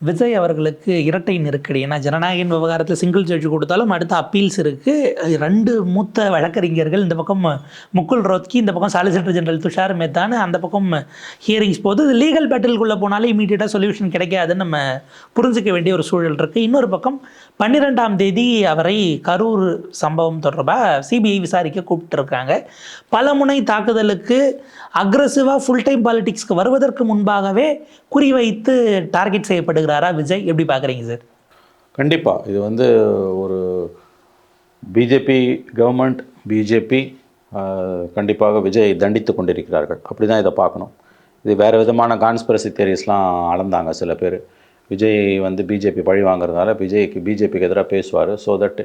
விஜய் அவர்களுக்கு இரட்டை நெருக்கடி. ஏன்னா ஜனநாயகன் விவகாரத்தில் சிங்கிள் ஜட்ஜ் கொடுத்தாலும் அடுத்த அப்பீல்ஸ் இருக்குது. 2 மூத்த வழக்கறிஞர்கள், இந்த பக்கம் முகுல் ரோத்கி, இந்த பக்கம் சாலிசிட்டர் ஜெனரல் துஷார் மேத்தான்னு, அந்த பக்கம் ஹியரிங்ஸ் போது லீகல் பேட்டிலுக்குள்ளே போனாலே இமீடியட்டாக சொல்யூஷன் கிடைக்காதுன்னு நம்ம புரிஞ்சிக்க வேண்டிய ஒரு சூழல் இருக்குது. இன்னொரு பக்கம் 12ஆம் தேதி அவரை கரூர் சம்பவம் தொடர்பாக சிபிஐ விசாரிக்க கூப்பிட்டுருக்காங்க. பல முனை தாக்குதலுக்கு அக்ரஸிவாக ஃபுல் டைம் பாலிடிக்ஸ்க்கு வருவதற்கு முன்பாகவே குறிவைத்து டார்கெட் செய்யப்படுகிறாரா விஜய்? எப்படி பார்க்குறீங்க சார்? கண்டிப்பாக இது வந்து ஒரு பிஜேபி கவர்மெண்ட், பிஜேபி கண்டிப்பாக விஜய் தண்டித்து கொண்டிருக்கிறார்கள். அப்படி தான் இதை பார்க்கணும். இது வேறு விதமான கான்ஸ்பிரசி தியரிஸ்லாம் அளந்தாங்க சில பேர். விஜய் வந்து பிஜேபி பழி வாங்குறதுனால பிஜேபிக்கு எதிராக பேசுவார், so that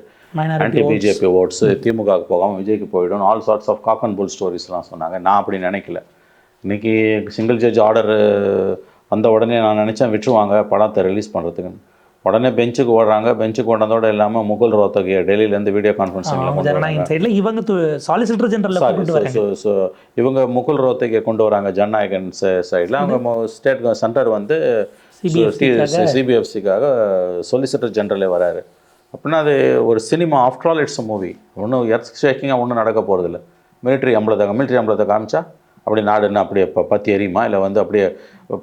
anti BJP votes திமுகவுக்கு போகாமல் விஜய்க்கு போயிடும், all sorts of cock and bull ஸ்டோரிஸ்லாம் சொன்னாங்க. நான் அப்படி நினைக்கல. இன்றைக்கி சிங்கிள் ஜட்ஜ் ஆர்டர் வந்த உடனே நான் நினச்சேன் விட்டுருவாங்க படத்தை ரிலீஸ் பண்ணுறதுக்குன்னு. உடனே பெஞ்சுக்கு ஓடுறாங்க. பெஞ்சுக்கு ஓடுறதோட இல்லாமல் முகுல் ரோத்தகி டெல்லியிலேருந்து வீடியோ கான்ஃபரன்சிங்கில் இவங்க சாலிசிட்டர் ஜெனரல் இவங்க முகுல் ரோத்தகியை கொண்டு வராங்க. ஜனநாயகன் சைடில் அவங்க ஸ்டேட் சென்டர் வந்து சிபிஎஃப்சிக்காக சொலிசிட்டர் ஜெனரலே வராரு. அப்படின்னா அது ஒரு cinema, after all it's a movie. ஒன்றும் எர்த் ஷேக்கிங்காக ஒன்றும் நடக்க போகிறதில்ல. மிலிட்ரி அம்பலத்தை காமிச்சா அப்படி நாடுன்னு அப்படியே பற்றி எரியுமா? இல்லை வந்து அப்படியே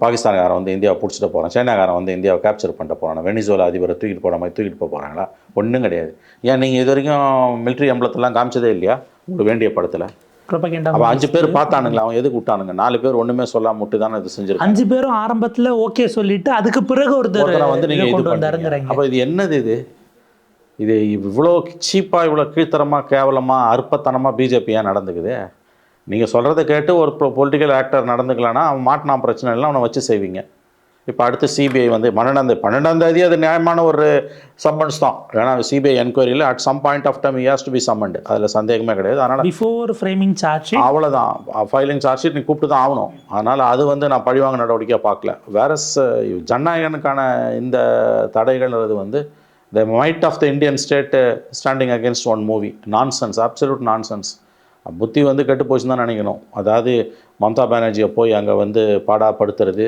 பாகிஸ்தான்காரன் வந்து இந்தியாவை பிடிச்சிட்டு போகிறான், சைனாக்காரன் வந்து இந்தியாவை கேப்சர் பண்ணிட்டு போகிறான், வெனிசுவேலா அதிபரை தூக்கிட்டு போகிற மாதிரி தூக்கிட்டு போகிறாங்களா? ஒன்றும் கிடையாது. ஏன் நீங்கள் இது வரைக்கும் மிலிட்ரி அம்பலத்தெல்லாம் காமிச்சதே இல்லையா உங்களுக்கு வேண்டிய படத்தில்? அப்போ 5 பேர் பார்த்தானுங்களா? அவன் எதுக்கு விட்டானுங்க? 4 பேர் ஒன்றுமே சொல்லாம விட்டு தானே இது செஞ்சிருக்காங்க. 5 பேரும் ஆரம்பத்தில் ஓகே சொல்லிட்டு அதுக்கு பிறகு ஒருத்தர் வந்து நீங்கள் இது பண்ணுறாங்க. அப்போ இது என்னது? இது இவ்வளோ சீப்பாக, இவ்வளோ கீழ்த்தரமாக, கேவலமாக, அற்பத்தனமாக பிஜேபி ஏன் நடந்துக்குது? நீங்கள் சொல்கிறத கேட்டு ஒரு பொலிட்டிக்கல் ஆக்டர் நடந்துக்கலான்னா அவன் மாட்டினா பிரச்சனை இல்லை, அவனை வச்சு செய்வீங்க. இப்போ அடுத்து சிபிஐ வந்து 12ஆம் தேதி அது நியாயமான ஒரு சம்மன்ஸ் தான். ஏன்னா சிபிஐ என்கொயரியில் at some point of time has to be summoned, அதில் சந்தேகமே கிடையாது. அதனால் பிஃபோர் ஃப்ரேமிங் சார்ஜ் அவ்வளோதான், ஃபைலிங் சார்ஜ் ஷீட் நீ கூப்பிட்டு தான் ஆகணும். அதனால் அது வந்து நான் பழிவாங்க நடவடிக்கையாக பார்க்கல. வேற ஜனநாயகனுக்கான இந்த தடைகள்ன்றது வந்து the might of the Indian state standing against one movie. Nonsense, absolute nonsense. புத்தி வந்து கெட்டு போச்சுன்னு தான் நினைக்கணும். அதாவது மம்தா பானர்ஜியை போய் அங்கே வந்து பாடாப்படுத்துறது,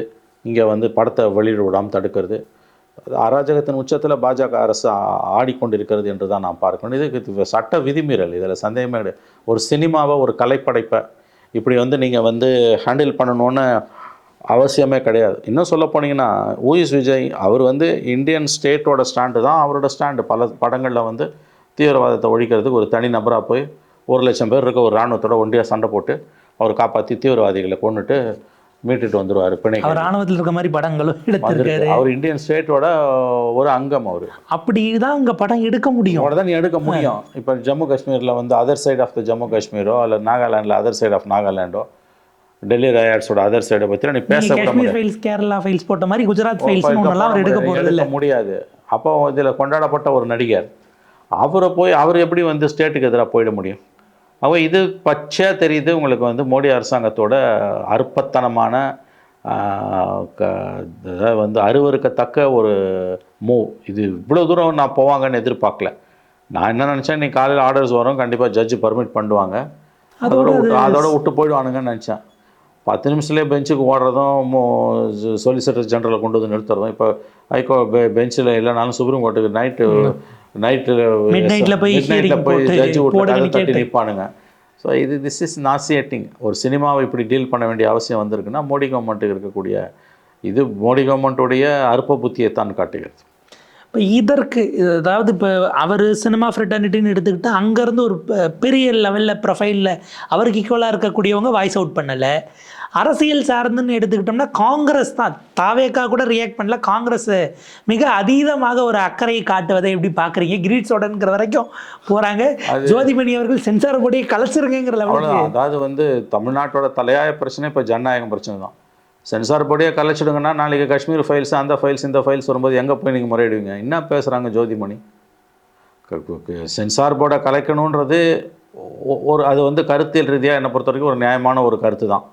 இங்கே வந்து படத்தை வெளியிட விடாமல் தடுக்கிறது, அராஜகத்தின் உச்சத்தில் பாஜக அரசு ஆடிக்கொண்டிருக்கிறது என்று தான் நான் பார்க்கணும். இது சட்ட விதிமீறல், இதில் சந்தேகமே கிடையாது. ஒரு சினிமாவை, ஒரு கலைப்படைப்பை இப்படி வந்து நீங்கள் வந்து ஹேண்டில் பண்ணணுன்னு அவசியமே கிடையாது. இன்னும் சொல்ல போனீங்கன்னா ஊயிஸ் விஜய் அவர் வந்து இந்தியன் ஸ்டேட்டோட ஸ்டாண்டு தான் அவரோட ஸ்டாண்டு. பல படங்களில் வந்து தீவிரவாதத்தை ஒழிக்கிறதுக்கு ஒரு தனி நபராக போய் 1,00,000 பேர் இருக்க ஒரு இராணுவத்தோட ஒண்டியாக சண்டை போட்டு அவர் காப்பாற்றி தீவிரவாதிகளை கொண்டுட்டு மீட்டுட்டு வந்துடுவார். பிணை ராணுவத்தில் இருக்க மாதிரி படங்களும் எடுத்திருக்காரு. அவர் இந்தியன் ஸ்டேட்டோட ஒரு அங்கம். அவர் அப்படி தான் அங்கே படம் எடுக்க முடியும், அவ்வளோதான் நீ எடுக்க முடியும். இப்போ ஜம்மு காஷ்மீரில் வந்து other side of the Jammu காஷ்மீரோ, இல்லை நாகாலாண்டில் அதர் சைட் ஆஃப் நாகாலாண்டோ, டெல்லி ரயாட்ஸோட அதர் சைடை பற்றி நீ பேச ஃபைல்ஸ், கேரளா ஃபைல்ஸ் போட்ட மாதிரி குஜராத் ஃபைல்ஸ் எடுக்க முடியாது. அப்போ இதில் கொண்டாடப்பட்ட ஒரு நடிகர் அவர் எப்படி வந்து ஸ்டேட்டுக்கு எதிராக போயிட முடியும்? இது பச்சையாக தெரியுது உங்களுக்கு வந்து மோடி அரசாங்கத்தோட அற்பத்தனமான வந்து அருவருக்கத்தக்க ஒரு மூவ். இது இவ்வளோ தூரம் நான் போவாங்கன்னு எதிர்பார்க்கல. நான் என்ன நினச்சேன், நீ காலையில் ஆர்டர்ஸ் வரும், கண்டிப்பாக ஜட்ஜு பர்மிட் பண்ணுவாங்க, அதோட விட்டு போயிடுவானுங்கன்னு நினச்சேன். 10 நிமிஷத்துலேயே பெஞ்சுக்கு ஓடுறதும், சொலிசிட்டர் ஜெனரலை கொண்டு வந்து நிறுத்துறதும். இப்போ பெஞ்சில் இல்லைனாலும் சுப்ரீம் கோர்ட்டுக்கு நைட்டில் போய் ஜட்ஜு விட்டு தட்டி நிற்பானுங்க. So this is nauseating. ஒரு சினிமாவை இப்படி டீல் பண்ண வேண்டிய அவசியம் வந்திருக்குன்னா மோடி கவர்மெண்ட்டுக்கு இருக்கக்கூடிய இது மோடி கவர்மெண்ட்டுடைய அற்ப புத்தியை தான் காட்டுகிறது. இப்போ இதற்கு அதாவது இப்போ அவர் சினிமா ஃப்ரெட்டர்னிட்டின்னு எடுத்துக்கிட்டு அங்கேருந்து ஒரு பெரிய லெவலில் ப்ரொஃபைலில் அவருக்கு ஈக்குவலாக இருக்கக்கூடியவங்க வாய்ஸ் அவுட் பண்ணலை. அரசியல் சார்ந்துன்னு எடுத்துக்கிட்டோம்னா காங்கிரஸ் தான், தாவேக்கா கூட ரியாக்ட் பண்ணல. காங்கிரஸ் மிக அதீதமாக ஒரு அக்கறையை காட்டுவதை எப்படி பார்க்குறீங்க? கிரீட்ஸோடன்கிற வரைக்கும் போகிறாங்க. ஜோதிமணி அவர்கள் சென்சார் போர்டையை கலைச்சிருங்கிற லெவலுக்கு. அதாவது வந்து தமிழ்நாட்டோட தலையாய பிரச்சனை இப்போ ஜனநாயகம் பிரச்சனை தான். சென்சார் போர்டையே கலைச்சிடுங்கன்னா நாளைக்கு காஷ்மீர் ஃபைல்ஸ், அந்த ஃபைல்ஸ், இந்த ஃபைல்ஸ் வரும்போது எங்கே போய் நீங்கள் முறையிடுவீங்க? என்ன பேசுகிறாங்க ஜோதிமணி? சென்சார் போர்டை கலைக்கணுன்றது அது வந்து கருத்தியல் ரீதியாக என்னை பொறுத்த வரைக்கும் ஒரு நியாயமான ஒரு கருத்து தான்.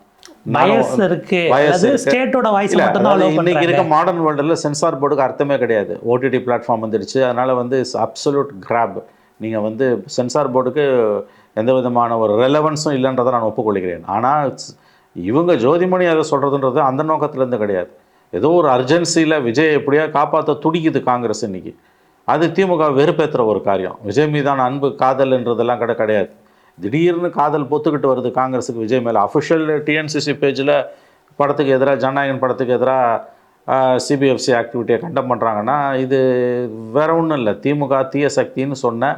இன்னைக்கு இருக்க மாடர்ன் வேர்ல்டில் சென்சார் போர்டுக்கு அர்த்தமே கிடையாது. ஓடிடி பிளாட்ஃபார்ம் வந்துடுச்சு, அதனால் வந்து அப்சல்யூட் கிராப். நீங்கள் வந்து சென்சார் போர்டுக்கு எந்த விதமான ஒரு ரெலவன்ஸும் இல்லைன்றதை நான் ஒப்புக்கொள்கிறேன். ஆனால் இவங்க ஜோதிமணி அதை சொல்கிறதுன்றது அந்த நோக்கத்துலேருந்து கிடையாது. ஏதோ ஒரு அர்ஜென்சியில் விஜய் எப்படியா காப்பாற்ற துடிக்குது காங்கிரஸ் இன்னைக்கு. அது திமுக வெறுப்பேற்றுற ஒரு காரியம். விஜய் மீதான அன்பு காதல்ன்றதெல்லாம் கிடையாது. திடீர்னு காதல் பொத்துக்கிட்டு வருது காங்கிரஸுக்கு விஜய் மேலே. அஃபிஷியல் டிஎன்சிசி பேஜில் படத்துக்கு எதிராக, ஜனநாயகன் படத்துக்கு எதிராக சிபிஎஃப்சி ஆக்டிவிட்டியை கண்டம் பண்ணுறாங்கன்னா, இது வேற ஒன்றும் இல்லை, திமுக தீய சக்தின்னு சொன்ன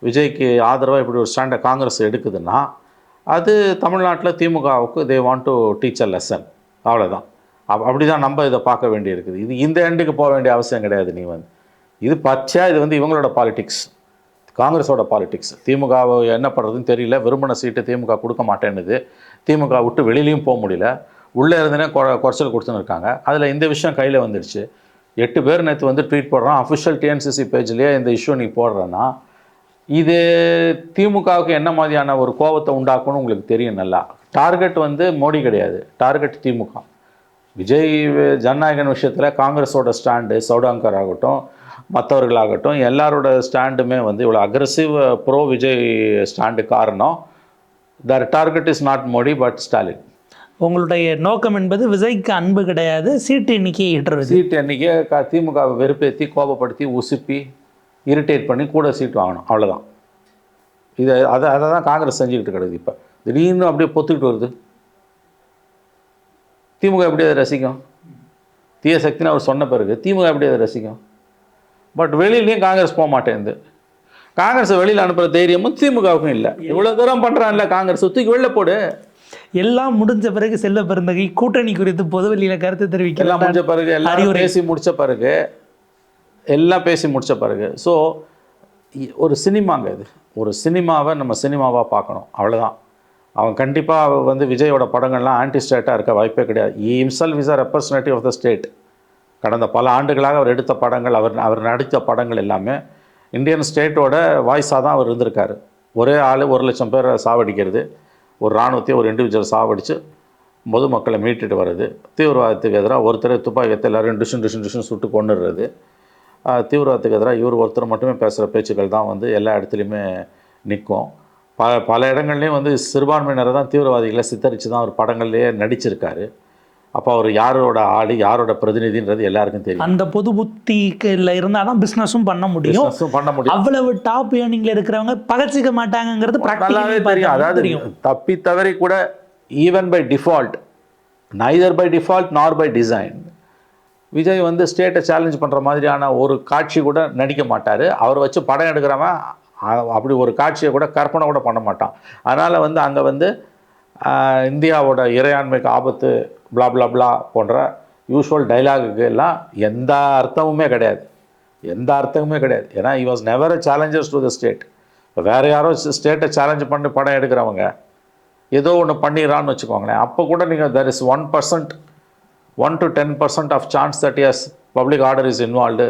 விஜய்க்கு ஆதரவாக இப்படி ஒரு ஸ்டாண்டை காங்கிரஸ் எடுக்குதுன்னா, அது தமிழ்நாட்டில் திமுகவுக்கு they want to teach a lesson, அவ்வளோதான். அப்படி தான் நம்ம இதை பார்க்க வேண்டியிருக்குது. இது இந்த எண்டுக்கு போக வேண்டிய அவசியம் கிடையாது. இது பச்சையாக இது வந்து இவங்களோட பாலிடிக்ஸ், காங்கிரஸோட பாலிடிக்ஸ். திமுகவை என்ன பண்ணுறதுன்னு தெரியல, விரும்பின சீட்டு திமுக கொடுக்க மாட்டேன்னுது, திமுக விட்டு வெளியிலையும் போக முடியல, உள்ளே இருந்தனே குறைச்சல் கொடுத்துன்னு இருக்காங்க. அதில் இந்த விஷயம் கையில் வந்துடுச்சு. 8 பேர் நேற்று வந்து ட்வீட் போடுறான், அஃபிஷியல் டிஎன்சிசி பேஜ்லேயே இந்த இஷ்யூ நீ போடுறேன்னா, இது திமுகவுக்கு என்ன மாதிரியான ஒரு கோபத்தை உண்டாக்கும்னு உங்களுக்கு தெரியும் நல்லா. டார்கெட் வந்து மோடி கிடையாது, டார்கெட் திமுக. விஜய் ஜனநாயகன் விஷயத்தில் காங்கிரஸோட ஸ்டாண்டு, சவுடாங்கர் ஆகட்டும், மற்றவர்களாகட்டும், எல்லாரோட ஸ்டாண்டுமே வந்து இவ்வளோ அக்ரெசிவ் ப்ரோ விஜய் ஸ்டாண்டு காரணம், their target is not Modi but Stalin. உங்களுடைய நோக்கம் என்பது விஜய்க்கு அன்பு கிடையாது, சீட்டு எண்ணிக்கையை ஈட்டுறது. சீட்டு எண்ணிக்கை திமுகவை வெறுப்பேற்றி, கோபப்படுத்தி, உசுப்பி, இரிட்டேட் பண்ணி கூட சீட்டு வாங்கணும், அவ்வளோதான். அதை தான் காங்கிரஸ் செஞ்சுக்கிட்டு கிடக்குது. இப்போ திடீர்னு அப்படியே பொத்துக்கிட்டு வருது. திமுக எப்படி அதை ரசிக்கும்? தீய சக்தின்னு அவர் சொன்ன பிறகு திமுக எப்படி அதை ரசிக்கும்? பட் வெளியிலையும் காங்கிரஸ் போக மாட்டேங்குது. காங்கிரஸை வெளியில் அனுப்புகிற தைரியமும் திமுகவுக்கும் இல்லை. இவ்வளோ தூரம் பண்ணுறான்ல காங்கிரஸ், தூக்கி வெளில போடு. எல்லாம் முடிஞ்ச பிறகு செல்ல பெருந்தகை கூட்டணி குறித்து பொதுவெளியில் கருத்து தெரிவிக்க எல்லாம் முடிஞ்ச பிறகு, எல்லாம் பேசி முடித்த பிறகு ஸோ ஒரு சினிமாங்க இது. ஒரு சினிமாவை நம்ம சினிமாவாக பார்க்கணும், அவ்வளோதான். அவன் கண்டிப்பாக வந்து விஜயோட படங்கள்லாம் ஆன்டி ஸ்டேட்டாக இருக்க வாய்ப்பே கிடையாது. Himself is a representative of the state. கடந்த பல ஆண்டுகளாக அவர் எடுத்த படங்கள், அவர் நடித்த படங்கள் எல்லாமே இந்தியன் ஸ்டேட்டோட வாய்ஸாக தான் அவர் இருந்திருக்காரு. ஒரே ஆள் 1,00,000 பேரை சாவடிக்கிறது, ஒரு இராணுவத்தையும் ஒரு இண்டிவிஜுவல் சாவடித்து பொதுமக்களை மீட்டுட்டு வர்றது, தீவிரவாதத்துக்கு எதிராக ஒருத்தரை துப்பாக்கி எடுத்து எல்லோரும் டிஷன் சுட்டு கொண்டுடுறது, தீவிரவாதத்துக்கு எதிராக இவர் ஒருத்தர் மட்டுமே பேசுகிற பேச்சுக்கள் தான் வந்து எல்லா இடத்துலையுமே நிற்கும். பல இடங்கள்லேயும் வந்து சிறுபான்மையினரை தான் தீவிரவாதிகளை சித்தரித்து தான் அவர் படங்கள்லேயே நடிச்சிருக்காரு. அப்போ அவர் யாரோட ஆளு, யாரோட பிரதிநிதின்றது எல்லாருக்கும் தெரியும். அந்த பொது புத்தியில் இருந்தால் தான் பிஸ்னஸும் பண்ண முடியும். அவ்வளவு டாப் ஏர்னிங்கில் இருக்கிறவங்க பகச்சிக்க மாட்டாங்கிறது நல்லாவே தெரியும். அதாவது தப்பி தவறி கூட even by default, neither by default nor by design, Vijay வந்து ஸ்டேட்டை சேலஞ்ச் பண்ணுற மாதிரியான ஒரு காட்சி கூட நடிக்க மாட்டார். அவர் வச்சு படம் எடுக்கிறவன் அப்படி ஒரு காட்சியை கூட கற்பனை கூட பண்ண மாட்டான். அதனால் வந்து அங்கே வந்து இந்தியாவோட இறையாண்மைக்கு ஆபத்து, பிளா பிளா பிளா போன்ற யூஸ்வல் டைலாகுக்கு எல்லாம் எந்த அர்த்தமுமே கிடையாது. ஏன்னா he was never a challenger to the state. இப்போ வேறு யாரோ ஸ்டேட்டை சேலஞ்ச் பண்ணி படம் எடுக்கிறவங்க ஏதோ ஒன்று பண்ணிடுறான்னு வச்சுக்கோங்களேன், அப்போ கூட நீங்கள் there is 1% 1 to 10% of chance that is public order is involved,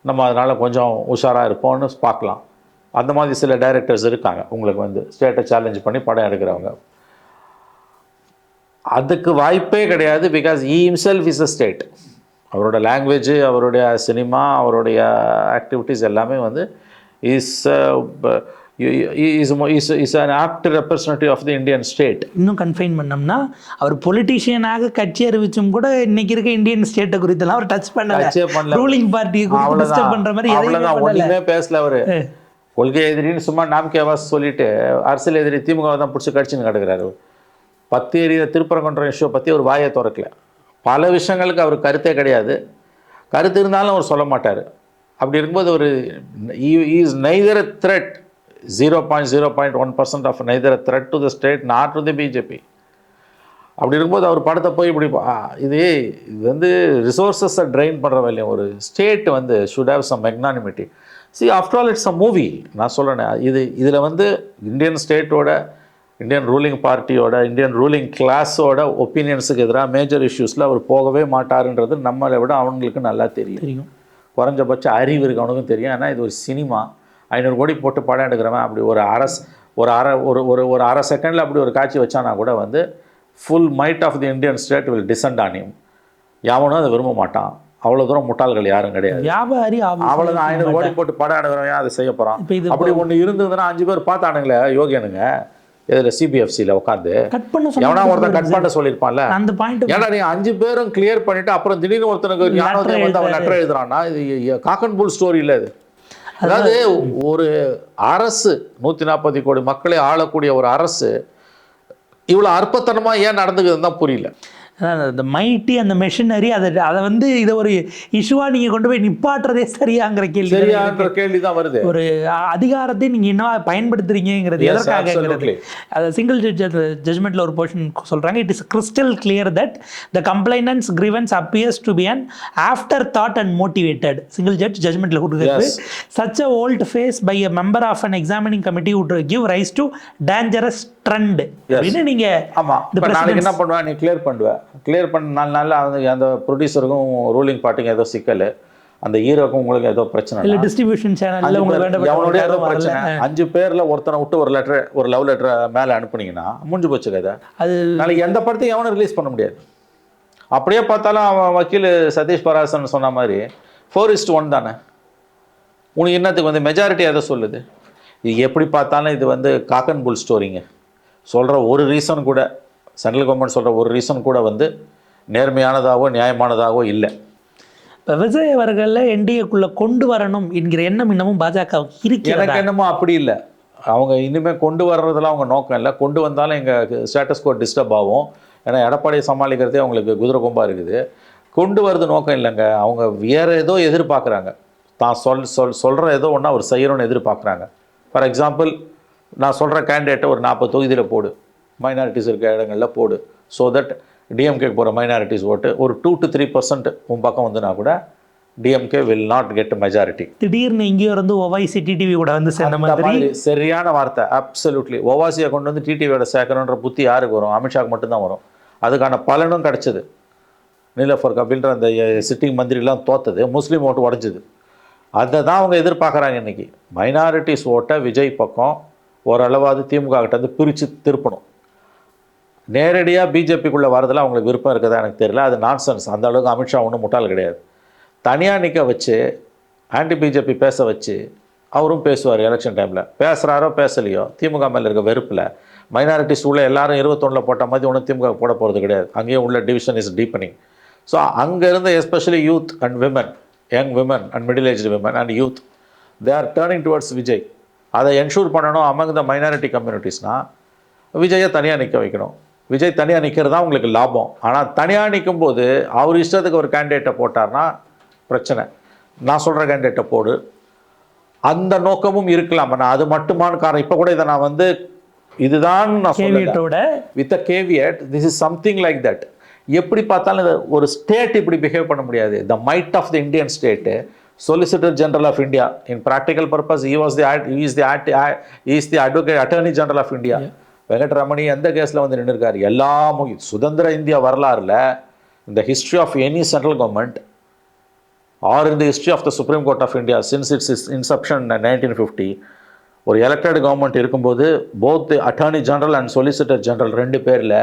நம்ம அதனால் கொஞ்சம் உஷாராக இருப்போம்னு பார்க்கலாம். அந்த மாதிரி சில டைரக்டர்ஸ் இருக்காங்க உங்களுக்கு வந்து ஸ்டேட்டை சேலஞ்ச் பண்ணி படம் எடுக்கிறவங்க. அதுக்கு வாய்ப்பே கிடையாது. Because he himself is a state. அவரோட லாங்குவேஜ், அவருடைய சினிமா, அவருடைய ஆக்டிவிட்டீஸ் எல்லாமே வந்து is an apt representative of the Indian state. இன்னும் கன்ஃபைன் பண்ணோம்னா அவர் பொலிட்டீஷியனாக கட்சி அறிவிச்சும் கூட இன்னைக்கு இருக்க இந்தியன் ஸ்டேட்டை குறித்தெல்லாம் அவர் டச் பண்ணல. ரூலிங் பார்ட்டியை டிஸ்டர்ப் பண்ற மாதிரி ஒன்றுமே பேசல. அவர் கொள்கை எதிரின்னு சும்மா நாம்கேவாஸ் சொல்லிட்டு அரசியல் எதிரி திமுக தான் பிடிச்சி கடிச்சுன்னு கிடக்கிறாரு. 10 ஏரியா திருப்பரங்குன்ற இஷ்யூ பற்றி ஒரு வாயை திறக்கல. பல விஷயங்களுக்கு அவர் கருத்தே கிடையாது. கருத்து இருந்தாலும் அவர் சொல்ல மாட்டார். அப்படி இருக்கும்போது ஒரு is neither a threat, 0.01% of neither a threat to the state not to the BJP. அப்படி இருக்கும்போது அவர் படத்தை போய் இப்படி இது வந்து ரிசோர்ஸஸை ட்ரெயின் பண்ணுற வேலையும். ஒரு ஸ்டேட் வந்து should have some magnanimity. See after all it's a movie. நான் சொல்கிறேன், இதில் வந்து இந்தியன் ஸ்டேட்டோட, இந்தியன் ரூலிங் பார்ட்டியோட, இந்தியன் ரூலிங் கிளாஸோட ஒப்பீனியன்ஸுக்கு எதிராக மேஜர் இஷ்யூஸில் அவர் போகவே மாட்டாருன்றது நம்மளை விட அவங்களுக்கு நல்லா தெரியும். குறைஞ்சபட்ச அறிவு இருக்கு அவனுக்கும் தெரியும். ஏன்னா இது ஒரு சினிமா, 500 கோடி போட்டு படம் எடுக்கிறவன் அப்படி ஒரு அரை செகண்டில் அப்படி ஒரு காட்சி வச்சானா கூட வந்து full might of the Indian state will descend on him. யாவனும் அதை விரும்ப மாட்டான். அவ்வளோ தூரம் முட்டாள்கள் யாரும் கிடையாது. வியாபாரி அவ்வளோதான். 500 கோடி போட்டு படம் எடுக்கிறவன் அதை செய்ய போகிறான். அப்படி ஒன்று இருந்ததுன்னா 5 பேர் பார்த்தானுங்களே யோகியனுங்க, இதில் சிபிஎஃப்சியில் உட்காந்து கட் பண்ண எவனா சொன்னா ஒருத்தன் கட் பண்ண சொல்லியிருப்பான்ல. அந்த பாயிண்ட் ஏன்னா நீ 5 பேரும் கிளியர் பண்ணிட்டு அப்புறம் திடீர்னு ஒருத்தனுக்கு ஞானோதயம் வந்து அவன் லெட்டர் எழுதுறான்னா இது காக்கன் புல் ஸ்டோரி இல்லை இது. அதாவது ஒரு அரசு 140 கோடி மக்களை ஆளக்கூடிய ஒரு அரசு இவ்வளோ அற்பத்தனமாக ஏன் நடந்துக்குதுன்னு தான் புரியல. அந்த மைட்டி அந்த மெஷினரி அதை வந்து இதை ஒரு இஷ்யூவாக நீங்கள் கொண்டு போய் நிப்பாட்டுறதே சரியாங்கிற கேள்வி தான் வருது. ஒரு அதிகாரத்தை நீங்கள் என்ன பயன்படுத்துறீங்கிறது எதற்காக. அது சிங்கிள் ஜட்ஜ்மெண்ட்டில் ஒரு போர்ஷன் சொல்கிறாங்க, it is crystal clear that the complainant's grievance appears to be an after thought and motivated. Single judge ஜட்ஜ்மெண்ட்டில் கொடுக்குறது such a old face by a member of an examining committee would give rise to dangerous trend. அப்படின்னு நீங்கள் நாளைக்கு என்ன பண்ணுவேன், நீ clear பண்ணுவேன், clear பண்ண 4 நாளில் அந்த ப்ரொடியூசருக்கும் ரூலிங் பார்ட்டிக்கும் ஏதோ சிக்கல், அந்த ஹீரோக்கும் உங்களுக்கு ஏதோ பிரச்சனை இல்லை, டிஸ்ட்ரிபியூஷன் சேனலில் உங்களுக்கு ஏதோ பிரச்சனை, 5 பேரில் ஒருத்தனை விட்டு ஒரு லவ் லெட்டரை மேலே அனுப்புனீங்கன்னா முடிஞ்சு போச்சு கதை. அது நாளைக்கு எந்த படத்தையும் எவனும் ரிலீஸ் பண்ண முடியாது. அப்படியே பார்த்தாலும் அவன் வக்கீல் சதீஷ் பராசன் சொன்ன மாதிரி 4:1 தானே. உனக்கு என்னத்துக்கு வந்து மெஜாரிட்டி எதை சொல்லுது? இது எப்படி பார்த்தாலும் இது வந்து காக்கன் புல் ஸ்டோரிங்க. சொல்கிற ஒரு ரீசன் கூட, சென்ட்ரல் கவர்மெண்ட் சொல்கிற ஒரு ரீசன் கூட வந்து நேர்மையானதாகவோ நியாயமானதாகவோ இல்லை. இப்போ விஜய் அவர்களில் என்டிஏக்குள்ளே கொண்டு வரணும் என்கிற எண்ணம் இன்னமும் பாஜகவுக்கு இருக்கு. எனக்கு என்னமோ அப்படி இல்லை. அவங்க இனிமேல் கொண்டு வர்றதுலாம் அவங்க நோக்கம் இல்லை. கொண்டு வந்தாலும் எங்கள் ஸ்டேட்டஸ் கோ டிஸ்டர்ப் ஆகும். ஏன்னா எடப்பாடியை சமாளிக்கிறதே அவங்களுக்கு குதிரை கொம்பாக இருக்குது. கொண்டு வரது நோக்கம் இல்லைங்க. அவங்க வேறு ஏதோ எதிர்பார்க்குறாங்க. தான் சொல்கிற ஏதோ ஒன்றா அவர் செய்யணும்னு எதிர்பார்க்குறாங்க. ஃபார் எக்ஸாம்பிள், நான் சொல்கிற கேண்டிடேட்டை ஒரு 40 தொகுதியில் போடு, மைனாரிட்டிஸ் இருக்க இடங்களில் போடு, ஸோ தட் டிஎம்கேக்கு போகிற மைனாரிட்டிஸ் ஓட்டு ஒரு 2 to 3% உன் பக்கம் வந்துனா கூட DMK will not get majority. திடீர்னு இங்கேயும் இருந்து ஓவைசி டிடிவி கூட வந்து சேர்ந்த மாதிரி சரியான வார்த்தை. அப்சல்யூட்லி. ஓவாசியை கொண்டு வந்து டிடிவியோட சேர்க்கணுன்ற புத்தி யாருக்கு வரும்? அமித்ஷாக்கு மட்டும்தான் வரும். அதுக்கான பலனும் கிடச்சிது. நீலஃபர் கபில்ன்ற அந்த சிட்டிங் மந்திரிலாம் தோத்தது, முஸ்லீம் ஓட்டு உடஞ்சிது. அதை தான் அவங்க எதிர்பார்க்குறாங்க. இன்றைக்கி மைனாரிட்டிஸ் ஓட்டை விஜய் பக்கம் ஓரளவாவது திமுக கிட்ட வந்து பிரித்து திருப்பணும். நேரடியாக பிஜேபிக்குள்ளே வரதில் அவங்களுக்கு விருப்பம் இருக்குதா எனக்கு தெரியல. அது நான்சென்ஸ். அந்த அளவுக்கு அமித்ஷா ஒன்றும் முட்டாள் கிடையாது. தனியாக நிற்க வச்சு ஆன்டி பிஜேபி பேச வச்சு அவரும் பேசுவார். எலெக்ஷன் டைமில் பேசுகிறாரோ பேசலையோ திமுக மேலே இருக்க வெறுப்பில் மைனாரிட்டிஸ் உள்ள எல்லாரும் 21 போட்ட மாதிரி ஒன்றும் திமுக போட போகிறது கிடையாது. அங்கேயும் உள்ள டிவிஷன் இஸ் டீப்பனிங். ஸோ அங்கேருந்து especially youth and women, young women and middle aged women and youth, they are turning towards Vijay. அதை என்ஷூர் பண்ணணும் அமங் த மைனாரிட்டி கம்யூனிட்டிஸ்னால் விஜயை தனியாக நிற்க வைக்கணும். விஜய் தனியாக நிற்கிறது தான் உங்களுக்கு லாபம். ஆனால் தனியாக நிற்கும் போது அவர் இஷ்டத்துக்கு ஒரு கேண்டிடேட்டை போட்டார்னா பிரச்சனை. நான் சொல்கிற கேண்டிடேட்டை போடு, அந்த நோக்கமும் இருக்கலாம். நான் அது மட்டுமான காரணம். இப்போ கூட இதை நான் வந்து இதுதான் நான் சொல்லுவேன் with a caveat, this is something like that. எப்படி பார்த்தாலும் ஒரு ஸ்டேட் இப்படி பிஹேவ் பண்ண முடியாது. The might of the Indian state, Solicitor General of India, in practical purpose he is the advocate attorney general of India. Venkataramani எந்த கேஸில் வந்து நின்றுருக்காரு? எல்லாமும் சுதந்திர இந்தியா வரலாறுல இந்த history of any central government or in the history of the supreme court of India since its inception 1950 ஒரு elected government இருக்கும்போது both attorney general and solicitor general 2 பேரில்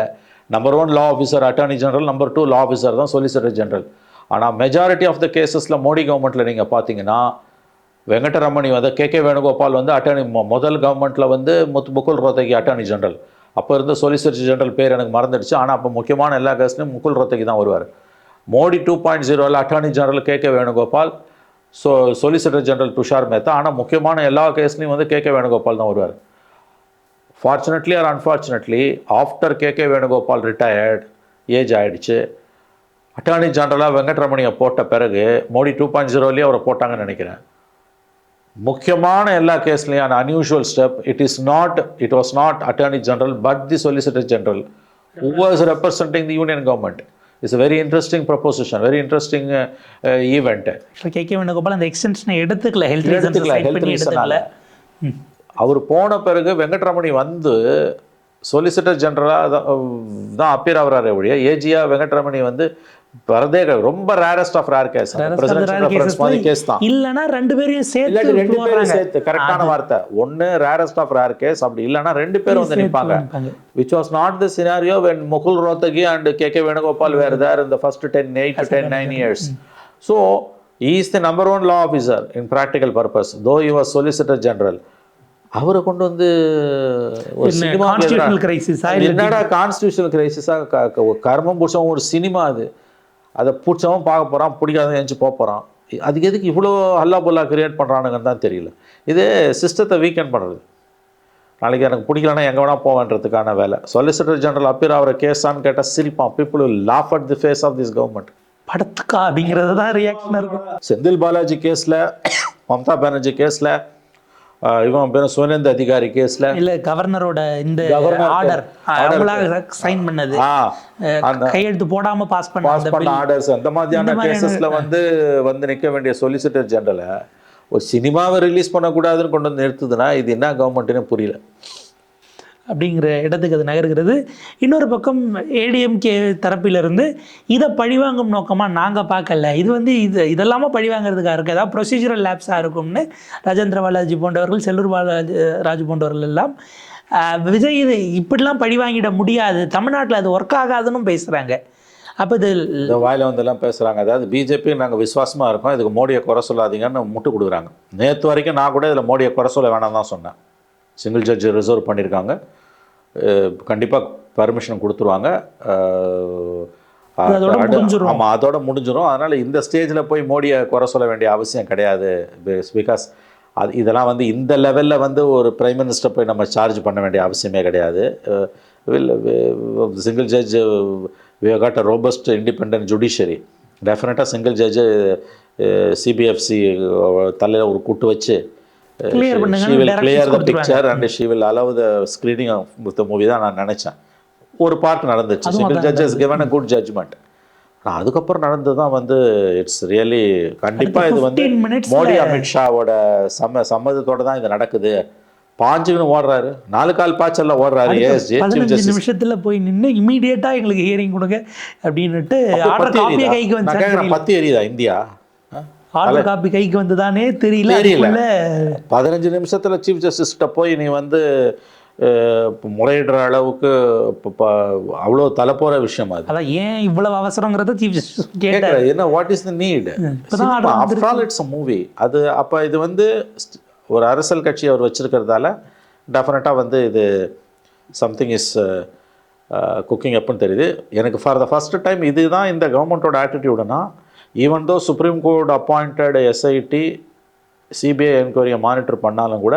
number 1 law officer attorney general, number 2 law officer தான் solicitor general. ஆனால் majority of the கேசஸில் மோடி கவர்மெண்ட்டில் நீங்கள் பார்த்தீங்கன்னா வெங்கடரமணி வந்து கே வேணுகோபால் வந்து அட்டார்னி, முதல் கவர்மெண்ட்டில் வந்து முகுல் ரோத்தகி அட்டார்னி ஜெனரல். அப்போ இருந்த சொலிசிட்டர் ஜெனரல் பேர் எனக்கு மறந்துடுச்சு. ஆனால் அப்போ முக்கியமான எல்லா கேஸ்லையும் முகுல் ரோத்தகி தான் வருவார். Modi 2.0 attorney general K Venugopal, solicitor general Tushar Mehta. ஆனால் முக்கியமான எல்லா கேஸ்லையும் வந்து கே வேணுகோபால் தான் வருவார். Fortunately or unfortunately after K Venugopal retired, age ஆகிடுச்சு, அட்டார்னி ஜெனரலாக வெங்கட்ரமணியை போட்ட பிறகு மோடி 2.0லேயே அவரை போட்டாங்கன்னு நினைக்கிறேன். முக்கியமான எல்லா கேஸ்லையும் unusual step, it was not attorney general but the solicitor general who was representing the union government. It's a very interesting proposition, very interesting event. K Venugopal அந்த எக்ஸ்டென்ஷனை எடுத்துக்கல, ஹெல்த் ரீசன்ஸ்னால. அவர் போன பிறகு வெங்கட்ரமணி வந்து சொலிசிட்டர் ஜெனரலாக தான் அப்பியர் ஆகிறாரே ஒழிய ஏஜியா வெங்கட்ரமணி வந்து வரதே ரொம்ப rarest of rare case. Case தான் இல்லைன்னா 2 பேரையும் சேர்த்து. கரெக்டான வார்த்தை. ஒன்று ரேரஸ்ட் ஆஃப் ரேர் கேஸ், அப்படி இல்லைன்னா 2 பேரும் வந்து நிற்பாங்க. Which was not the scenario when Mukul Rohatgi and K Venugopal were there in the first 8 to 9 years. So he is the number 1 law officer in practical purpose, though he was solicitor general. அவரை கொண்டு வந்து ஒரு cinema constitutional கிரைசிஸா என்னடா constitutional கிரைசிஸாக கர்மம் பிடிச்சவன் ஒரு cinema அது, அதை பிடிச்சவன் பார்க்க போகிறான், பிடிக்காதவன் எழுந்து போக போகிறான். அதுக்கு எதுக்கு இவ்வளோ ஹல்லா பொல்லா கிரியேட் பண்ணுறானுங்கன்னு தான் தெரியல. இது சிஸ்டத்தை வீக்கெண்ட் பண்ணுறது. நாளைக்கு எனக்கு பிடிக்கலன்னா எங்கே வேணால் போவேன்றதுக்கான வேலை. சொலிசிட்டர் ஜெனரல் அப்பீர் அவரை கேஸான்னு கேட்டால் சிரிப்பான். People will laugh at the face of this government. படத்துக்கா அப்படிங்கிறது தான் ரியாக்ஷன் இருக்கும். செந்தில் பாலாஜி கேஸில், மம்தா பானர்ஜி கேஸில், இவன் பேர் சுனேந்த அதிகாரி கேஸில், இல்லை கவர்னரோட இந்த ஆர்டர் சைன் பண்ணது, கையெழுத்து போடாம பாஸ் பண்ண ஆர்டர்ஸ், அந்த மாதிரியான கேசஸ்ல வந்து நிற்க வேண்டிய சொலிசிட்டர் ஜெனரலை ஒரு சினிமாவை ரிலீஸ் பண்ணக்கூடாதுன்னு கொண்டு வந்து நிறுத்துதுன்னா இது என்ன கவர்மெண்ட்டுன்னு புரியல அப்படிங்கிற இடத்துக்கு அது நகர்கிறது. இன்னொரு பக்கம் ஏடிஎம்கே தரப்பிலிருந்து இதை பழிவாங்கும் நோக்கமாக நாங்கள் பார்க்கல, இது இதெல்லாமல் பழிவாங்கிறதுக்காக இருக்குது, ஏதாவது ப்ரொசீஜரல் லேப்ஸாக இருக்கும்னு ராஜேந்திர பாலாஜி போன்றவர்கள், செல்லூர் ராஜு போன்றவர்கள் எல்லாம் விஜய் இது இப்படிலாம் பழிவாங்கிட முடியாது, தமிழ்நாட்டில் அது ஒர்க் ஆகாதுன்னு பேசுகிறாங்க. அப்போ இந்த வாயில் வந்தெல்லாம் பேசுகிறாங்க. அதாவது பிஜேபி நாங்கள் விசுவாசமாக இருக்கோம், இதுக்கு மோடியை குறை சொல்லாதீங்கன்னு முட்டு கொடுக்குறாங்க. நேற்று வரைக்கும் நான் கூட இதில் மோடியை குறை சொல்ல வேணாம் தான் சொன்னேன். சிங்கிள் ஜட்ஜ் ரிசர்வ் பண்ணியிருக்காங்க, கண்டிப்பாக பர்மிஷன் கொடுத்துருவாங்க, ஆமாம் அதோட முடிஞ்சிடும். அதனால் இந்த ஸ்டேஜில் போய் மோடியை குறை சொல்ல வேண்டிய அவசியம் கிடையாது. பிகாஸ் இதெல்லாம் இந்த லெவலில் ஒரு பிரைம் மினிஸ்டர் போய் நம்ம சார்ஜ் பண்ண வேண்டிய அவசியமே கிடையாது. Single judge we have got a robust independent judiciary. டெஃபினட்டாக சிங்கிள் ஜட்ஜு சிபிஎஃப்சி தலையில் ஒரு கூட்டு வச்சு she will clear the picture and she will allow the screening of the movie தான் நான் நினச்சேன். ஒரு பார்ட் நடந்துச்சு. Single judges given a good judgment. அதுக்கப்புறம் நடந்து தான் இட்ஸ் ரியலி கண்டிப்பாக இது மோடி அமித்ஷாவோட சம்மதத்தோடு தான் இது நடக்குது. பாஞ்சுன்னு ஓடுறாரு, 4 கால் பாய்ச்சல்ல ஓடுறாரு. 15 நிமிஷத்துல போய் நின்று இமீடியட்டா எங்களுக்கு ஹியரிங் கொடுங்க அப்படின்னுட்டு ஆர்டர் காப்பி கைக்கு வந்து பத்தி எரியுதா இந்தியா? ஆர்டர் காப்பி கைக்கு வந்துதானே தெரியல. 15 நிமிஷத்துல சீஃப் ஜஸ்டிஸ்கிட்ட போய் நீ முறையிடுற அளவுக்கு அவ்வளோ தலை போகிற விஷயம் அது. அதான் ஏன் இவ்வளவு அவசரங்கிறத சீஃப் ஜஸ்டிஸ் கேட்டார். என்ன what is the need? After all it's a movie. அது அப்போ இது ஒரு அரசியல் கட்சி அவர் வச்சுருக்கிறதால டெஃபினட்டாக இது சம்திங் இஸ் குக்கிங் அப்புன்னு தெரியுது எனக்கு. ஃபார் த ஃபஸ்ட் டைம் இதுதான் இந்த கவர்மெண்ட்டோட ஆட்டிடியூடுனா, even though supreme court appointed SIT CBI என்கொயரியை மானிட்டர் பண்ணாலும் கூட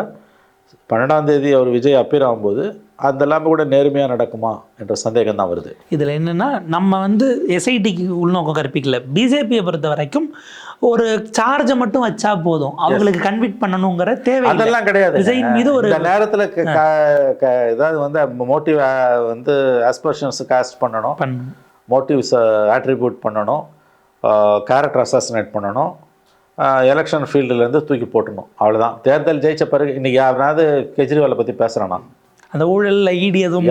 12ஆம் தேதி அவர் விஜய் அப்பீர் ஆகும்போது அதெல்லாமே கூட நேர்மையாக நடக்குமா என்ற சந்தேகம் தான் வருது. இதில் என்னென்னா நம்ம எஸ்ஐடிக்கு உள்நோக்கம் கற்பிக்கல. பிஜேபியை பொறுத்த வரைக்கும் ஒரு சார்ஜை மட்டும் வச்சா போதும், அவங்களுக்கு கன்விக்ட் பண்ணணுங்கிற தேவை அதெல்லாம் கிடையாது. விஜய் மீது ஒரு நேரத்தில் ஏதாவது மோட்டிவ் ஆஸ்பர்ஷன்ஸ் காஸ்ட் பண்ணணும், மோட்டிவ்ஸ் ஆட்ரிபியூட் பண்ணணும், கேரக்டர் அசாசினேட் பண்ணணும், எலெக்ஷன் ஃபீல்டுலேருந்து தூக்கி போட்டணும், அவ்வளோதான். தேர்தல் ஜெயிச்ச பிறகு இன்றைக்கி யாருனாவது கெஜ்ரிவாலை பற்றி பேசுகிறானா? அந்த ஊழலில் ஈடி எதுவும்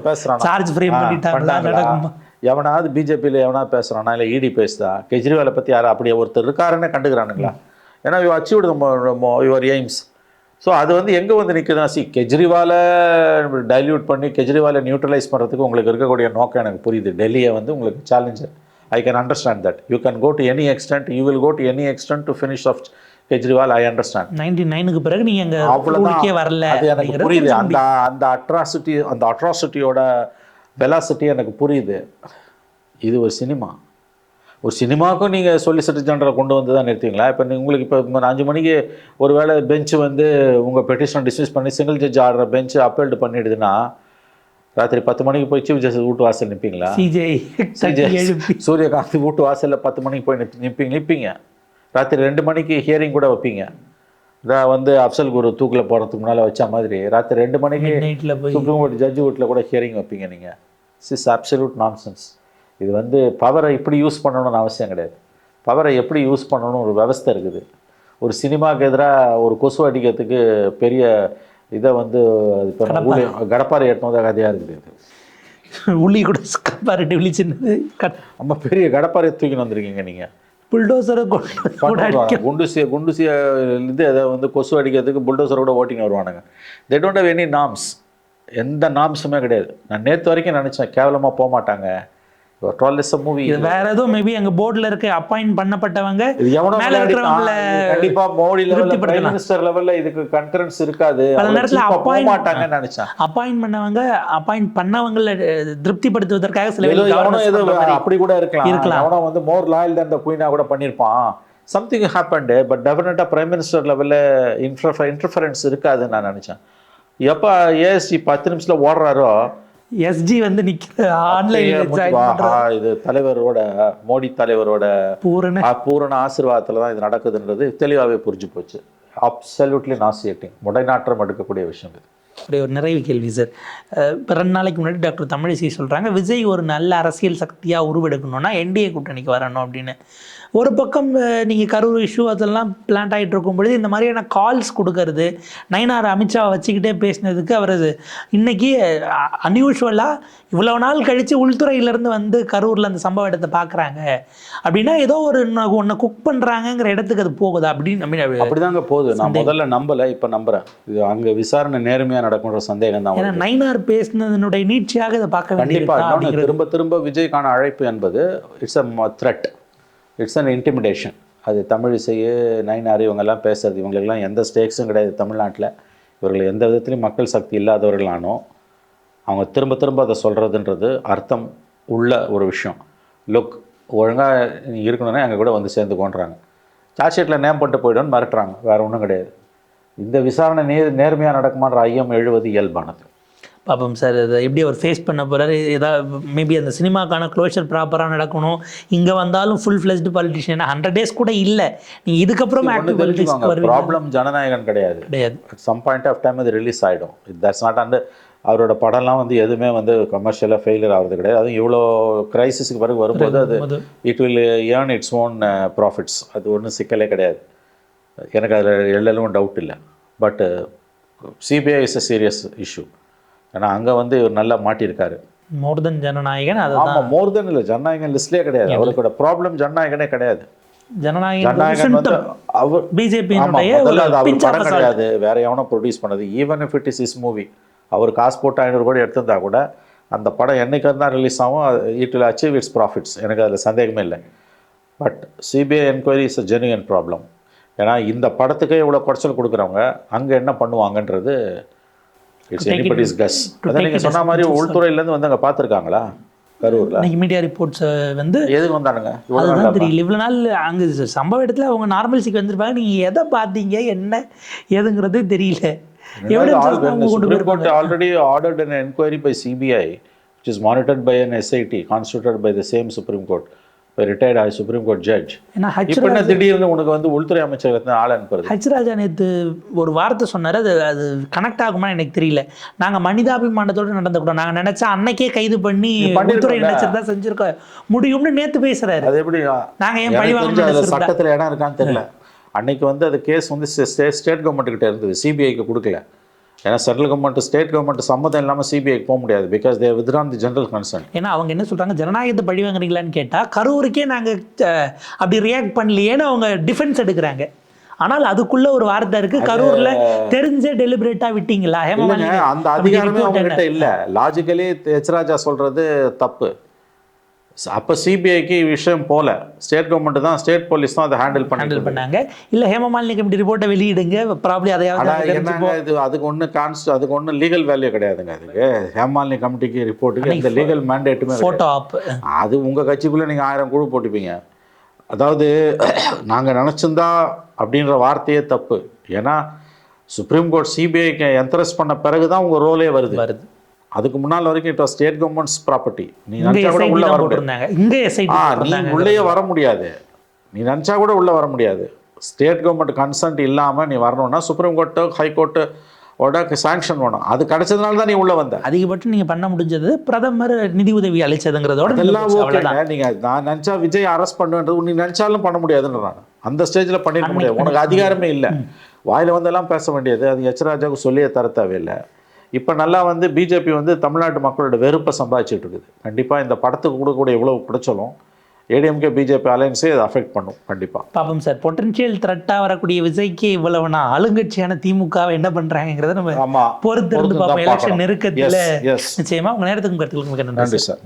பேசுகிறானா? சார்ஜ் ஃப்ரேம் பண்ணிட்டாங்க. எவனாவது பிஜேபியில் எவனாவது பேசுகிறானா? இல்லை இடி பேசுதா? கெஜ்ரிவாலை பற்றி யாரும் அப்படியே ஒருத்தர் இருக்காருன்னு கண்டுக்கிறானுங்களா? ஏன்னா you achieved your AIIMS. So அது எங்கே நிற்குதுன்னா, கெஜ்ரிவாலை டைல்யூட் பண்ணி கெஜ்ரிவாலை நியூட்ரலைஸ் பண்ணுறதுக்கு உங்களுக்கு இருக்கக்கூடிய நோக்கம் எனக்கு புரியுது. டெல்லியை உங்களுக்கு challenger. I can understand that. You can go to any extent, you will go to any extent to finish off Kejriwal, I understand. 99க்கு பிறகு நீங்க அங்க ஊருக்கே வரல. அது எனக்கு புரியுது. அந்த அட்ராசிட்டியோட வெலாசிட்டி எனக்கு புரியுது. இது ஒரு சினிமா. ஒரு சினிமாவுக்கும் நீங்கள் சொலிசிட்டர் ஜெனரலை கொண்டு வந்து தான் நிறுத்துவீங்களா? இப்போ உங்களுக்கு இப்போ 5 மணிக்கு ஒரு வேளை பெஞ்சு உங்கள் பெட்டிஷனை டிஸ்மிஸ் பண்ணி சிங்கிள் ஜட்ஜ் ஆடுற பெஞ்சு அப்பீல்டு பண்ணிடுதுன்னா ராத்திரி 10 மணிக்கு போய் சீஃப் ஜஸ்டிஸ் வீட்டு வாசல் நிற்பீங்களா? சூரியகாந்த் வீட்டு வாசலில் 10 மணிக்கு போய் நிற்பீங்க. ராத்திரி 2 மணிக்கு ஹியரிங் கூட வைப்பீங்க. இதான் அப்சல் குரு தூக்கில் போகிறதுக்கு முன்னால் வச்ச மாதிரி ராத்திரி 2 மணிக்கு சுப்ரீம் கோர்ட் ஜட்ஜு வீட்டில் கூட ஹியரிங் வைப்பீங்க நீங்கள். Is absolute nonsense. இது பவரை இப்படி யூஸ் பண்ணணும்னு அவசியம் கிடையாது. பவரை எப்படி யூஸ் பண்ணணும்னு ஒரு விவஸ்தை இருக்குது. ஒரு சினிமாவுக்கு எதிராக ஒரு கொசு அடிக்கிறதுக்கு பெரிய இதை இப்போ கடப்பாறை எட்டணும் கதையாக இருக்குது. உள்ளி கூட கடப்பாறை சின்னது நம்ம பெரிய கடப்பாறை தூக்கின்னு வந்திருக்கீங்க நீங்கள். புல்டோசரை குண்டுசிய இது அதை கொசு அடிக்கிறதுக்கு புல்டோசரோட ஓட்டிங்க வருவானுங்க. They don't have any norms. எந்த நார்ம்ஸுமே கிடையாது. நான் நேற்று வரைக்கும் நினச்சேன் கேவலமாக போக மாட்டாங்க, ட்ரோல் இஸ் அ மூவி. இது வேற ஏதோ மேபி அங்க போர்டுல இருக்க அப்பாயிண்ட் பண்ணப்பட்டவங்க இது எவனோ மேல இருக்கிறவங்கள கண்டிப்பா மோடி லெவல்ல, பிரைம் திருப்திப்படுத்தலாம். மினிஸ்டர் லெவல்ல இதுக்கு கன்கரன்ஸ் இருக்காது. பல நேரத்துல போக மாட்டாங்கன்னு நினைச்சேன். அப்பாயிண்ட் பண்ணவங்கள திருப்திப்படுத்துவதற்காக சில ஏதோ governors ஏதோ பண்ற மாதிரி அப்படி கூட இருக்கலாம். அவனோ வந்து more loyal than the queen கூட பண்ணிருப்பான். Something happened. பட் டெஃபினட்டா பிரைம் மினிஸ்டர் லெவல்ல இன்டர்ஃபரன்ஸ் இருக்காதுன்னு நான் நினைச்சேன். எப்ப ஏஎஸ்டி 10 நிமிஷத்துல ஓடுறாரோ எஸ்ஜி வந்து நிக்கிற ஆன்லைன்ல இது தலைவரோட, மோடி தலைவரோட பூரண ஆசீர்வாதத்துல தான் இது நடக்குதுன்றது தெளிவாகவே புரிஞ்சு போச்சு. அப்சல்யூட்லி நாசியேட்டிங், முடைநாற்றம் எடுக்கக்கூடிய விஷயம் இது. அப்படியே ஒரு நிறைவு கேள்வி சார். இப்போ 2 நாளைக்கு முன்னாடி டாக்டர் தமிழிசை சொல்கிறாங்க விஜய் ஒரு நல்ல அரசியல் சக்தியாக உருவெடுக்கணும்னா என்டிஏ கூட்டணிக்கு வரணும் அப்படின்னு. ஒரு பக்கம் நீங்கள் கரூர் இஷ்யூ அதெல்லாம் பிளான்ட் ஆகிட்டு இருக்கும் பொழுது இந்த மாதிரியான கால்ஸ் கொடுக்கறது, நயினார் அமித்ஷாவை வச்சுக்கிட்டே பேசினதுக்கு அவர் இன்னைக்கு அன்யூஷுவலாக இவ்வளோ நாள் கழித்து உள்துறையிலேருந்து வந்து கரூரில் அந்த சம்பவ இடத்தை பார்க்குறாங்க அப்படின்னா ஏதோ ஒரு ஒன்று குக் பண்ணுறாங்கங்கிற இடத்துக்கு அது போகுதா அப்படின்னு அப்படிதாங்க போகுது. நான் முதல்ல நம்பலை, இப்போ நம்புறேன். இது அங்கே விசாரணை நேர்மையாக நடக்கும்ன்ற சந்தேகம் தான். ஏன்னா நயினார் பேசினதனுடைய நீட்சியாக இதை பார்க்க கண்டிப்பாக. திரும்ப திரும்ப விஜய்க்கான அழைப்பு என்பது it's a thread, it's an intimidation. அது தமிழிசையே, நயினார் இவங்கெல்லாம் பேசுறது, இவங்களுக்கெல்லாம் எந்த ஸ்டேக்ஸும் கிடையாது தமிழ்நாட்டில். இவர்கள் எந்த விதத்துலையும் மக்கள் சக்தி இல்லாதவர்களானோ அவங்க திரும்ப திரும்ப அதை சொல்கிறதுன்றது அர்த்தம் உள்ள ஒரு விஷயம். லுக், ஒழுங்காக இருக்கணும்னா எங்கள் கூட வந்து சேர்ந்துக்கோன்றாங்க. சார்ஜ் ஷீட்டில் நேம் போட்டு போய்டுன்னு மிரட்டுறாங்க, வேறு ஒன்றும் கிடையாது. இந்த விசாரணை நேர்மையாக நடக்குமான்ற ஐயம் எழுவது இயல்பானது. பாப்போம் சார், அதை எப்படி அவர் ஃபேஸ் பண்ண போகிறாரு. ஏதாவது மேபி அந்த சினிமாக்கான க்ளோஷர் ப்ராப்பராக நடக்கணும். இங்கே வந்தாலும் ஃபுல் ஃப்ளெஜ்டு பாலிட்டிஷியன் 100 days கூட இல்லை. நீங்கள் இதுக்கப்புறம் ப்ராப்ளம் ஜனநாயகன் கிடையாது. சம் பாயிண்ட் ஆஃப் டைம் அது ரிலீஸ் ஆகிடும். தட்ஸ் நாட் அண்ட் அவரோட படம்லாம் வந்து எதுவுமே வந்து கமர்ஷியலாக ஃபெயிலியர் ஆகிறது கிடையாது. அதுவும் இவ்வளோ கிரைசிஸுக்கு பிறகு வரும்போது அது it will earn its own profits. அது ஒன்றும் சிக்கலே கிடையாது. எனக்கு அதில் எல்லலும் டவுட் இல்லை. But CBI is a serious issue. ஏன்னா அங்கே வந்து இவர் நல்லா மாட்டியிருக்காரு. மோர் தென் ஜனநாயகன். ஆமாம், மோர் தென் இல்லை, ஜனநாயகன் லிஸ்ட்லேயே கிடையாது. அவருக்கோட ப்ராப்ளம் ஜனநாயகனே கிடையாது. ஜனநாயகன் வந்து அவர் பிஜேபி படம் கிடையாது, வேற எவனோ ப்ரொடியூஸ் பண்ணது. Even if it is is movie, அவர் காசு போட்டு 500 கோடி எடுத்திருந்தா கூட அந்த படம் என்னைக்கு தான் ரிலீஸ் ஆகும், it will achieve it's profits. எனக்கு அதில் சந்தேகமே இல்லை. But CBI enquiry is a genuine problem. ஏன்னா இந்த படத்துக்கே இவ்வளோ குறைச்சல் கொடுக்குறவங்க அங்கே என்ன பண்ணுவாங்கன்றது இட்ஸ் எனிபடிஸ் கஸ். அதான் நீங்கள் சொன்ன மாதிரி உள்துறையிலேருந்து வந்து அங்கே பார்த்துருக்காங்களா கரூரில்? மீடியா ரிப்போர்ட்ஸ் வந்து எதுக்கு வந்தானுங்க அதுதான் தெரியல. இவ்வளோ நாள் அங்கே சம்பவ இடத்துல அவங்க நார்மல்சிக்கு வந்திருப்பாங்க. நீங்கள் எதை பார்த்தீங்க என்ன ஏதுங்கிறது தெரியல. Supreme Court already ordered an inquiry by CBI, which is monitored by an SIT constituted by the same Supreme Court, by retired Supreme Court judge. இப்போ என்ன திடீர்னு உனக்கு வந்து உள்துறை அமைச்சகத்தின் ஆள் அனுப்புறது? ஹச்ராஜா நேற்று ஒரு வார்த்தை சொன்னார், அது கனெக்ட் ஆகுமா எனக்கு தெரியல. நாங்கள் மனிதாபிமானத்தோடு நடந்துக்கூடோம், நாங்கள் நினைச்சா அன்னைக்கே கைது பண்ணி உள்துறை அமைச்சர் தான் செஞ்சிருக்க முடியும்னு நேற்று பேசுறாரு. அது எப்படி நாங்கள் ஏன் பழி வாங்க சட்டத்தில் இடம் இருக்கான்னு தெரியல. அன்னைக்கு வந்து அது கேஸ் வந்து ஸ்டேட் கவர்மெண்ட்டுக்கிட்ட இருந்தது, சிபிஐக்கு கொடுக்கல. ஏன்னா சென்ட்ரல் கவர்மெண்ட் ஸ்டேட் கவர்மெண்ட் சம்மதம் இல்லாமல் சிபிஐக்கு போக முடியாது. Because they withdrawn the general concern. ஏன்னா அவங்க என்ன சொல்கிறாங்க, ஜனநாயகத்தை பழி வாங்குறீங்களான்னு கேட்டால் கரூருக்கே நாங்கள் அப்படி ரியாக்ட் பண்ணலையேன்னு அவங்க டிஃபென்ஸ் எடுக்கிறாங்க. ஆனால் அதுக்குள்ள ஒரு வார்த்தை இருக்கு, கரூர்ல தெரிஞ்சே டெலிபரேட்டா விட்டீங்களா? அந்த அதிகாரமே அவங்ககிட்ட இல்ல. லாஜிக்கலி ஹெச்ராஜா சொல்றது தப்பு. அப்போ சிபிஐக்கு விஷயம் போல, ஸ்டேட் கவர்மெண்ட் தான், ஸ்டேட் போலீஸ் தான் அதை ஹேண்டில் பண்ணாங்க. இல்லை ஹேமமாலினி கமிட்டி ரிப்போர்ட்டை வெளியிடுங்க, ப்ராப்ளி அதையாவது என்னங்க இது, அதுக்கு ஒன்றும் லீகல் வேல்யூ கிடையாதுங்க. அதுக்கு ஹேமமாலினி கமிட்டிக்கு ரிப்போர்ட்டுக்கு இந்த லீகல் மேண்டேட்டுமே ஃபோட்டோ ஆப் அது உங்கள் கட்சிக்குள்ளே நீங்கள் 1000 குழு போட்டுப்பீங்க. அதாவது நாங்கள் நினச்சிருந்தா அப்படின்ற வார்த்தையே தப்பு. ஏன்னா சுப்ரீம் கோர்ட் சிபிஐக்கு என்ட்ரஸ்ட் பண்ண பிறகு தான் உங்கள் ரோலே வருது. அதுக்கு முன்னால் வரைக்கும் it was state governments property. நீ நினச்சா கூட உள்ள வர முடியாது. நீ உள்ளே வர முடியாது. நீ நினச்சா கூட உள்ள வர முடியாது. ஸ்டேட் கவர்மெண்ட் கன்சென்ட் இல்லாமல் நீ வரணும்னா சுப்ரீம் கோர்ட்டு ஹைகோர்ட்டோட சாங்ஷன் வேணும். அது கிடைச்சதுனால தான் நீ உள்ள வந்த. அதிகபட்சம் நீங்கள் பண்ண முடிஞ்சது பிரதமர் நிதி உதவி அளிச்சதுங்கிறதோட எல்லாம் ஓகேங்க. நீங்கள் நான் நினச்சா விஜய் அரெஸ்ட் பண்ணுவேன்றது நீ நினச்சாலும் பண்ண முடியாதுன்னு நான் அந்த ஸ்டேஜில் பண்ணிட முடியாது. உனக்கு அதிகாரமே இல்லை. வாயில் வந்தெல்லாம் பேச வேண்டியது. அது ஹெச்ராஜாவுக்கு சொல்லியே தர தேவையில்லை. இப்போ நல்லா வந்து பிஜேபி வந்து தமிழ்நாட்டு மக்களோட வெறுப்பை சம்பாதிச்சுட்டு இருக்குது. கண்டிப்பாக இந்த படத்துக்கு கொடுக்கக்கூடிய இவ்வளோ கிடைச்சாலும் ஏடிஎம்கே பிஜேபி அலையன்ஸே அதை அஃபெக்ட் பண்ணும் கண்டிப்பாக. பாப்போம் சார், பொட்டன்ஷியல் த்ரெட்டாக வரக்கூடிய விஜய்க்கு இவ்வளவு நான் ஆளுங்கட்சியான திமுகவை என்ன பண்ணுறாங்கிறத நம்ம பொறுத்து இருந்து பார்ப்போம். எலெக்ஷன் நெருக்கத்தில் நிச்சயமாக உங்கள் நேரத்துக்கும் கருத்துக்களுக்கு மிக நன்றி சார்.